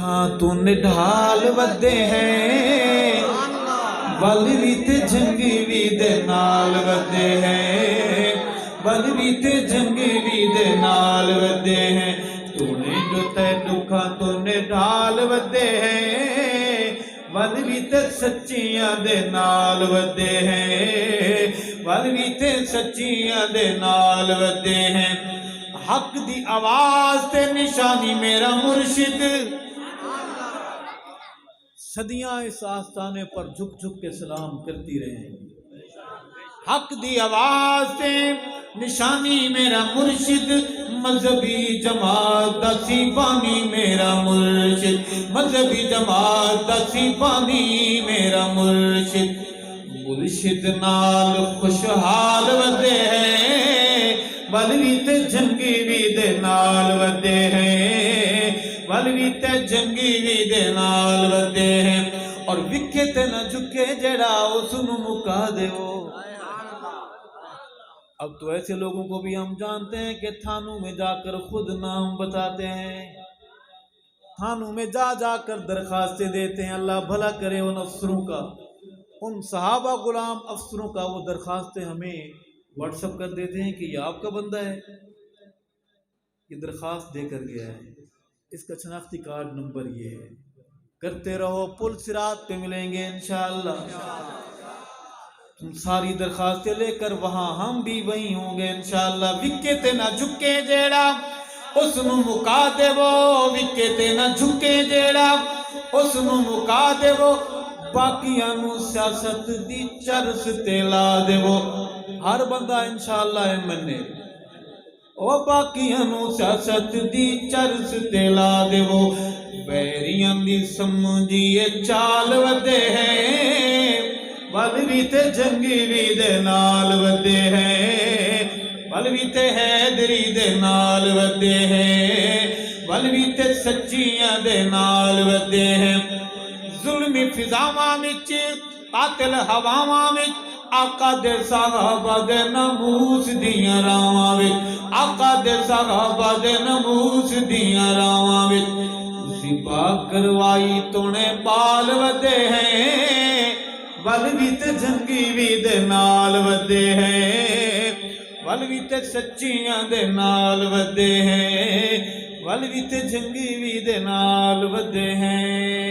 दुखां तो निढाल वधे हैं बल भी ते जंगी भी दे नाल वधे हैं बल भी ते जंगी भी दे नाल वधे हैं तूने दुते दुखां तो निढाल वधे हैं बल भी ते सच्चियां दे नाल वधे हैं बल भी ते सच्चियां दे नाल वधे हैं हक दी आवाज ते निशानी मेरा मुर्शिद सदियां इस आस्थाने पर झुक झुक के सलाम करती रहेंगी हक दी आवाज ते निशानी मेरा मुर्शिद मजहबी जमात दा सिपाही मेरा मुर्शिद मजहबी जमात दा सिपाही मेरा मुर्शिद मुर्शिद नाल खुशहाल वधे हैं बल भी ते जंगी भी दे नाल वधे हैं बल भी ते जंगी भी दे नाल वधे हैं और विखे ते न झुके जड़ा उसनु मुका देवो। अब तो ऐसे लोगों को भी हम जानते हैं कि थानों में जाकर खुद नाम बताते हैं थानों में जा जाकर दरखास्तें देते हैं अल्लाह भला करे उन अफसरों का उन सहाबा गुलाम अफसरों का वो दरखास्तें हमें व्हाट्सअप कर देते हैं कि ये आपका बंदा है ये दरखास्त देकर गया है इसका शनाख्ती कार्ड नंबर ये है करते रहो पुल सिरात पे मिलेंगे इंशाअल्लाह तुम सारी दरखास्तें लेकर वहां हम भी वहीं होंगे इंशाअल्लाह विके ते ना झुके जेड़ा उसनु मुका देवो विके ते ना झुके जेड़ा उसनु मुका देवो बाकियां नू सियासत दी चरस ते ला देवो हर बंदा इंशाअल्लाह मन्ने ओ बाकियां नू सियासत दी चरस ते ला देवो बैरियां दी समझिए चाल वधे हैं बल भी ते जंगी भी दे नाल वधे हैं बल भी ते हैदरी दे नाल वधे हैं बल भी ते सच्चियां दे नाल वधे हैं जुल्मी फिजावां विच कातिल हवावां विच आका दे साहबा दे नमूस दियां रावां विच आका दे साहबा दे नमूस दियां रावां विच सिपा करवाई तूने बाल वधे हैं बल भी ते जंगी भी दे नाल वधे हैं बल भी ते सच्चियां दे नाल वधे हैं बल भी ते जंगी भी दे नाल वधे हैं।